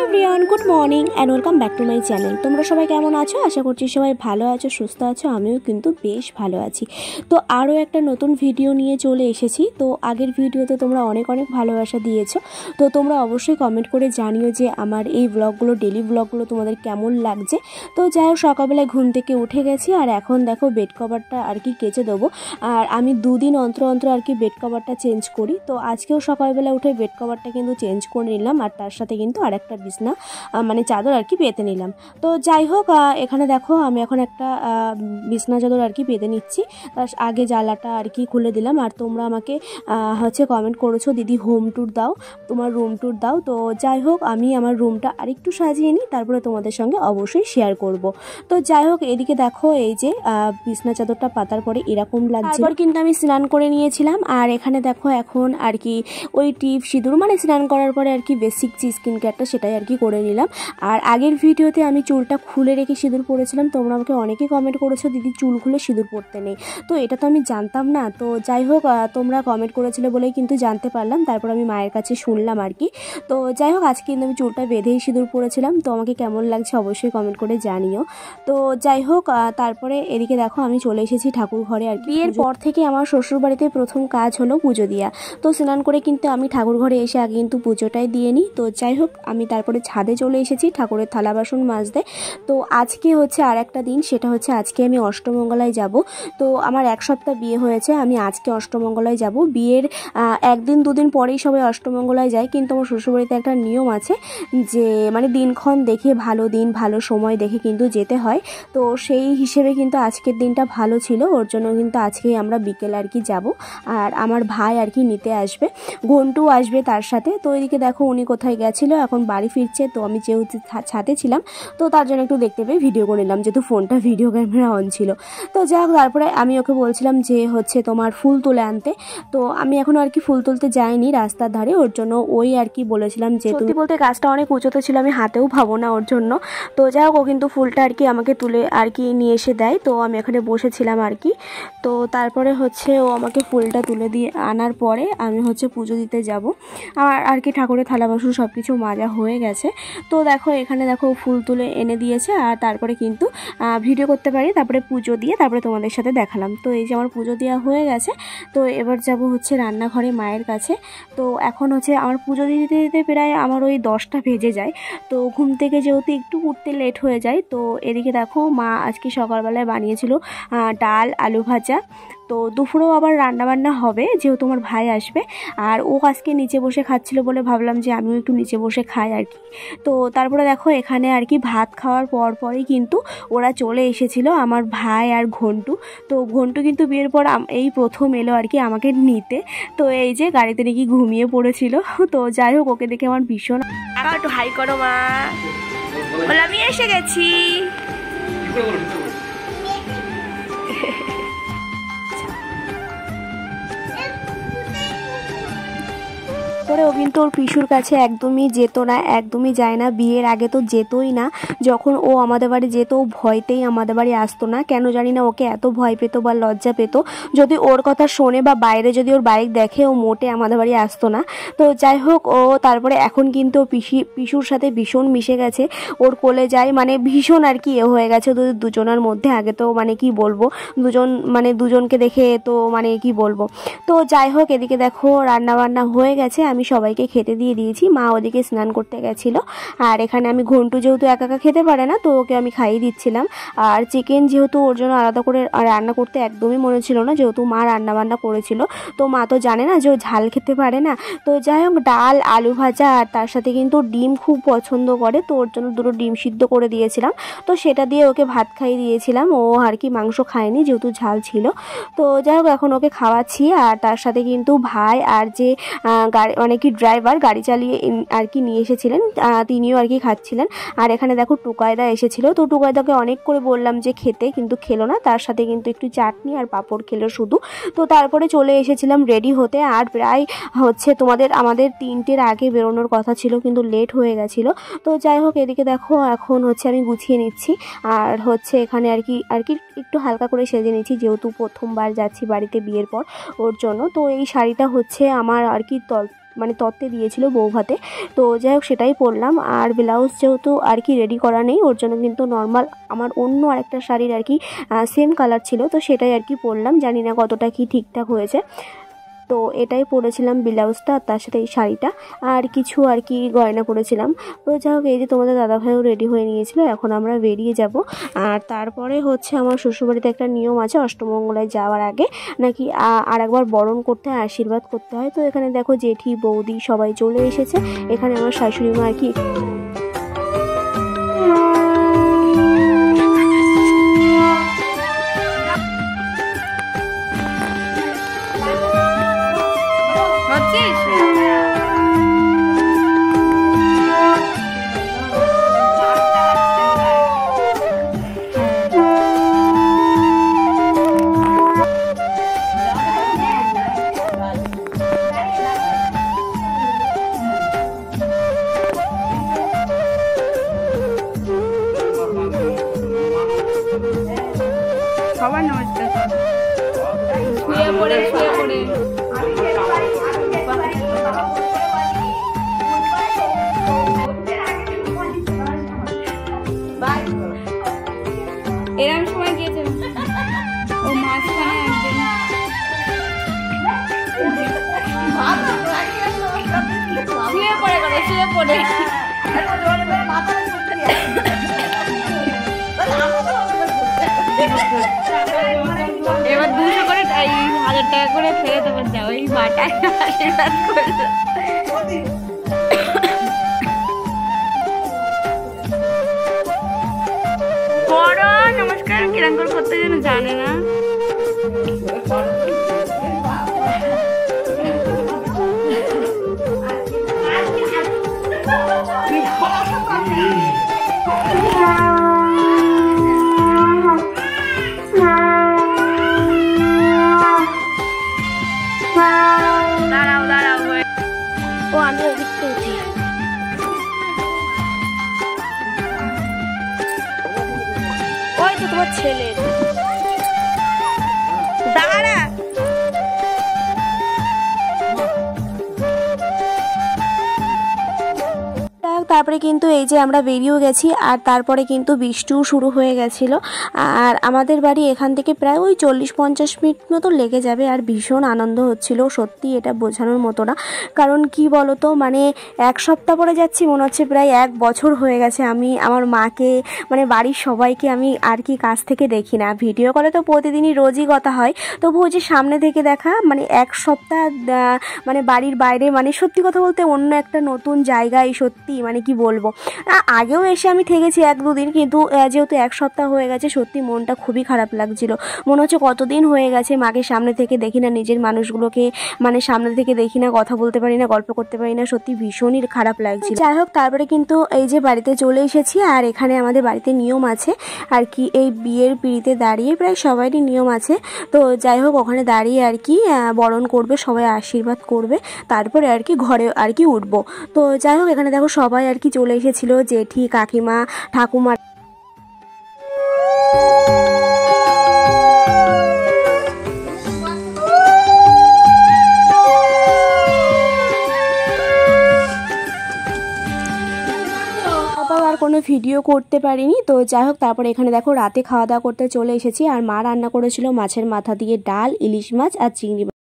Everyone, good morning and welcome back to my channel. তোমরা সবাই কেমন আছো? আশা করছি সবাই ভালো আছো, সুস্থ আছো। আমিও কিন্তু বেশ ভালো আছি। তো আরও একটা নতুন ভিডিও নিয়ে চলে এসেছি। তো আগের ভিডিওতে তোমরা অনেক ভালোবাসা দিয়েছো। তো তোমরা অবশ্যই কমেন্ট করে জানিও যে আমার এই ব্লগগুলো, ডেলি ব্লগগুলো তোমাদের কেমন লাগছে। তো যাই হোক, সকালবেলায় ঘুম থেকে উঠে গেছি আর এখন দেখো বেড কভারটা আর কি কেচে দেবো। আর আমি দুদিন অন্তর আর কি বেড কভারটা চেঞ্জ করি। তো আজকেও সকালবেলা উঠে বেড কভারটা কিন্তু চেঞ্জ করে নিলাম, আর তার সাথে কিন্তু আর একটা বিছনা মানে চাদর আর কি পেতে নিলাম। তো যাই হোক, এখানে দেখো আমি এখন একটা বিছনা চাদর আর কি পেতে নিচ্ছি। তার আগে জ্বালাটা আর কি খুলে দিলাম। আর তোমরা আমাকে কমেন্ট করেছো, দিদি হোম ট্যুর দাও, তোমার রুম ট্যুর দাও। তো যাই হোক, আমি আমার রুমটা আরেকটু সাজিয়ে নিই, তারপরে তোমাদের সঙ্গে অবশ্যই শেয়ার করব। তো যাই হোক, এদিকে দেখো এই যে বিছনা চাদরটা পাতার পরে এরকম লাগছে। তারপর কিন্তু আমি স্নান করে নিয়েছিলাম। আর এখানে দেখো এখন আর কি ওই টিপ সিঁদুর মানে স্নান করার পরে আর কি বেসিক যে স্কিন কেয়ারটা সেটাই আর কি করে নিলাম। আর আগের ভিডিওতে আমি চুলটা খুলে রেখে সিঁদুর পরেছিলাম। তোমরা আমাকে অনেকেই কমেন্ট করেছো, দিদি চুল খুলে সিঁদুর পরতে নেই। তো এটা তো আমি জানতাম না। তো যাই হোক, তোমরা কমেন্ট করেছিলে বলেই কিন্তু জানতে পারলাম। তারপর আমি মায়ের কাছে শুনলাম আর কি। তো যাই হোক, আজকে কিন্তু আমি চুলটা বেঁধেই সিঁদুর পরেছিলাম। তো আমাকে কেমন লাগছে অবশ্যই কমেন্ট করে জানিও। তো যাই হোক, তারপরে এদিকে দেখো আমি চলে এসেছি ঠাকুর ঘরে। আর বিয়ের পর থেকে আমার শ্বশুর বাড়িতে প্রথম কাজ হলো পুজো দেওয়া। তো স্নান করে কিন্তু আমি ঠাকুর ঘরে এসে আগে কিন্তু পুজোটাই দিয়ে নিই। তো যাই হোক, আমি তারপরে ছাদে চলে এসেছি ঠাকুরের থালা বাসন মাজতে। তো আজকে হচ্ছে আর একটা দিন, সেটা হচ্ছে আজকে আমি অষ্টমঙ্গলায় যাব। তো আমার এক সপ্তাহ বিয়ে হয়েছে, আমি আজকে অষ্টমঙ্গলায় যাব। বিয়ের একদিন দুদিন পরেই সবাই অষ্টমঙ্গলায় যায়, কিন্তু আমার শ্বশুরবাড়িতে একটা নিয়ম আছে যে মানে দিনক্ষণ দেখে, ভালো দিন ভালো সময় দেখে কিন্তু যেতে হয়। তো সেই হিসেবে কিন্তু আজকের দিনটা ভালো ছিল, ওর জন্য কিন্তু আজকেই আমরা বিকেল আর কি যাব। আর আমার ভাই আর কি নিতে আসবে, ঘন্টু আসবে তার সাথে। তো এদিকে দেখো উনি কোথায় গেছিলো, এখন বাড়ি ফিরছে। তো আমি যেহেতু ছাদে ছিলাম, তো তার জন্য একটু দেখতে পেয়ে ভিডিও করে নিলাম, যেহেতু ফোনটা ভিডিও ক্যামেরা অন ছিল। তো যাই হোক, তারপরে আমি ওকে বলছিলাম যে হচ্ছে তোমার ফুল তুলে আনতে। তো আমি এখনও আর কি ফুল তুলতে যাইনি রাস্তার ধারে, ওর জন্য ওই আর কি বলেছিলাম যে তুমি বলতে গাছটা অনেক উঁচুতে ছিল, আমি হাতেও ভাবো না ওর জন্য। তো যাই হোক, ও কিন্তু ফুলটা আর কি আমাকে তুলে আর কি নিয়ে এসে দেয়। তো আমি এখানে বসেছিলাম আর কি। তো তারপরে হচ্ছে ও আমাকে ফুলটা তুলে দিয়ে আনার পরে আমি হচ্ছে পুজো দিতে যাব। আমার আর কি ঠাকুরের থালা বাসন সব কিছু মাজা হয়ে গেছে। তো দেখো এখানে দেখো ফুল তুলে এনে দিয়েছে। আর তারপরে কিন্তু ভিডিও করতে পারি, তারপরে পুজো দিয়ে তারপরে তোমাদের সাথে দেখালাম। তো এই যে আমার পুজো দেওয়া হয়ে গেছে। তো এবার যাব হচ্ছে রান্নাঘরে মায়ের কাছে। তো এখন হচ্ছে আমার পুজো দিতে দিতে প্রায় আমার ওই 10টা বেজে যায়। তো ঘুম থেকে যেহেতু একটু উঠতে লেট হয়ে যায়। তো এদিকে দেখো মা আজকে সকালবেলায় বানিয়েছিল ডাল, আলু ভাজা। তো দুপুরেও আবার রান্নাবান্না হবে, যেহেতু আমার ভাই আসবে। আর ও আজকে নিচে বসে খাচ্ছিল বলে ভাবলাম যে আমিও একটু নিচে বসে খাই আর কি। তো তারপরে দেখো এখানে আর কি ভাত খাওয়ার পরই কিন্তু ওরা চলে এসেছিল, আমার ভাই আর ঘন্টু। তো ঘন্টু কিন্তু বিয়ের পর এই প্রথম এলো আর কি আমাকে নিতে। তো এই যে গাড়িতে নাকি ঘুমিয়ে পড়েছিল। তো যাই হোক, ওকে দেখে আমার ভীষণ। একটু হাই করো মা, বলে আমি এসে গেছি। পরে ও কিন্তু ওর পিসুর কাছে একদমই যেত না, একদমই যায় না। বিয়ের আগে তো যেতই না। যখন ও আমাদের বাড়ি যেত, ও ভয়তেই আমাদের বাড়ি আসতো না। কেন জানি না, ওকে এত ভয় পেত বা লজ্জা পেত। যদি ওর কথা শোনে বা বাইরে যদি ওর বাইক দেখে, ও মোটে আমাদের বাড়ি আসতো না। তো যাই হোক, ও তারপরে এখন কিন্তু পিসুর সাথে ভীষণ মিশে গেছে, ওর কোলে যায়, মানে ভীষণ আর কি হয়ে গেছে ওদের দুজনের মধ্যে। আগে তো মানে কি বলবো, দুজনকে দেখে তো মানে কি বলবো। তো যাই হোক, এদিকে দেখো রান্নাবান্না হয়ে গেছে, আমি সবাইকে খেতে দিয়ে দিয়েছি। মা ওদিকে স্নান করতে গেছিলো। আর এখানে আমি ঘন্টু যেহেতু একা একা খেতে পারে না, তো ওকে আমি খাইয়ে দিচ্ছিলাম। আর চিকেন যেহেতু ওর জন্য আলাদা করে রান্না করতে একদমই মনে ছিল না, যেহেতু মা রান্নাবান্না করেছিল। তো মা তো জানে না যে ও ঝাল খেতে পারে না। তো যাই হোক, ডাল, আলু ভাজা আর তার সাথে কিন্তু ডিম খুব পছন্দ করে। তো ওর জন্য 2টো ডিম সিদ্ধ করে দিয়েছিলাম। তো সেটা দিয়ে ওকে ভাত খাইয়ে দিয়েছিলাম। ও আর কি মাংস খায়নি, যেহেতু ঝাল ছিল। তো যাই হোক, এখন ওকে খাওয়াচ্ছি। আর তার সাথে কিন্তু ভাই আর যে গাড়ি মানে কি ড্রাইভার গাড়ি চালিয়ে আর কি নিয়ে এসেছিলেন, তিনিও আর কি খাচ্ছিলেন। আর এখানে দেখো টুকাইদা এসেছিল। তো টুকাইদাকে অনেক করে বললাম যে খেতে, কিন্তু খেলো না। তার সাথে কিন্তু একটু চাটনি আর পাঁপড় খেলো শুধু। তো তারপরে চলে এসেছিলাম রেডি হতে। আর প্রায় হচ্ছে আমাদের 3টের আগে বেরোনোর কথা ছিল, কিন্তু লেট হয়ে গেছিলো। তো যাই হোক, এদিকে দেখো এখন হচ্ছে আমি গুছিয়ে নিচ্ছি। আর হচ্ছে এখানে আর কি একটু হালকা করে সেজে নিচ্ছি, যেহেতু প্রথমবার যাচ্ছি বাড়িতে বিয়ের পর, ওর জন্য। তো এই শাড়িটা হচ্ছে আমার আর কি মানে তত্ত্বে দিয়েছিল বউ ভাতে। তো যাই হোক সেটাই পরলাম। আর ব্লাউজ যেহেতু আর কি রেডি করা নেই, ওর জন্য কিন্তু নর্মাল আমার অন্য আরেকটা শাড়ির আর কি সেম কালার ছিল, তো সেটাই আর কি পরলাম। জানি না কতটা কি ঠিকঠাক হয়েছে। তো এটাই পরেছিলাম ব্লাউজটা, আর তার সাথে এই শাড়িটা, আর কিছু আর কি গয়না পরেছিলাম। তো যাই হোক, এই যে তোমাদের দাদাভাইও রেডি হয়ে নিয়েছিল, এখন আমরা বেরিয়ে যাব। আর তারপরে হচ্ছে আমার শ্বশুরবাড়িতে একটা নিয়ম আছে, অষ্টমঙ্গলায় যাওয়ার আগে নাকি আর একবার বরণ করতে হয়, আশীর্বাদ করতে হয়। তো এখানে দেখো জেঠি বৌদি সবাই চলে এসেছে। এখানে আমার শাশুড়ি মা আর কি সবার নমস্কার। শুয়ে পড়ে এরকম সময় গিয়েছে ও মাঝখানে একদিন শুয়ে পড়ে এবার 200 করে 1000 টাকা করে ফেরত দেবো, যাও এই মাটায় আশীর্বাদ করলো। বড় নমস্কার কিরম করে করতে যেন জানে না। ও আমি ওদিকতে উঠি। ওই তো তোমার ছেলে দাঁড়া। তারপরে কিন্তু এই যে আমরা বেরিয়েও গেছি, আর তারপরে কিন্তু বৃষ্টিও শুরু হয়ে গেছিলো। আর আমাদের বাড়ি এখান থেকে প্রায় ওই 40-50 মিনিট মতো লেগে যাবে। আর ভীষণ আনন্দ হচ্ছিল, সত্যি এটা বোঝানোর মতো না। কারণ কি বলতো, মানে 1 সপ্তাহ পরে যাচ্ছি, মনে হচ্ছে প্রায় 1 বছর হয়ে গেছে আমি আমার মাকে মানে বাড়ির সবাইকে আমি আর কি কাছ থেকে দেখি না। ভিডিও কলে তো প্রতিদিনই রোজই কথা হয়, তবু ওই যে সামনে থেকে দেখা, মানে 1 সপ্তাহ মানে বাড়ির বাইরে, মানে সত্যি কথা বলতে অন্য একটা নতুন জায়গায়, সত্যি মানে কি বলবো, আগেও এসে আমি থেকেছি 1-2 দিন, কিন্তু যেহেতু 1 সপ্তাহ হয়ে গেছে, সত্যি মনটা খুবই খারাপ লাগছিল। মনে হচ্ছে কতদিন হয়ে গেছে মাকে সামনে থেকে দেখি না, নিজের মানুষগুলোকে মানে সামনে থেকে দেখি না, কথা বলতে পারি না, গল্প করতে পারি না, সত্যি ভীষণই খারাপ লাগছিল। যাই হোক, তারপরে কিন্তু এই যে বাড়িতে চলে এসেছি। আর এখানে আমাদের বাড়িতে নিয়ম আছে আর কি, এই বিয়ের পিঁড়িতে দাঁড়িয়ে প্রায় সবারই নিয়ম আছে। তো যাই হোক, ওখানে দাঁড়িয়ে আর কি বরণ করবে, সবাই আশীর্বাদ করবে, তারপরে আর কি ঘরে আর কি উঠবো। তো যাই হোক, এখানে দেখো সবাই আর কি চলে এসেছিল, জেঠি, কাকিমা, ঠাকুমা। আর কোনো ভিডিও করতে পারিনি। তো যাই হোক, তারপরে এখানে দেখো রাতে খাওয়া দাওয়া করতে চলে এসেছি। আর মা রান্না করেছিল মাছের মাথা দিয়ে ডাল, ইলিশ মাছ আর চিংড়ি।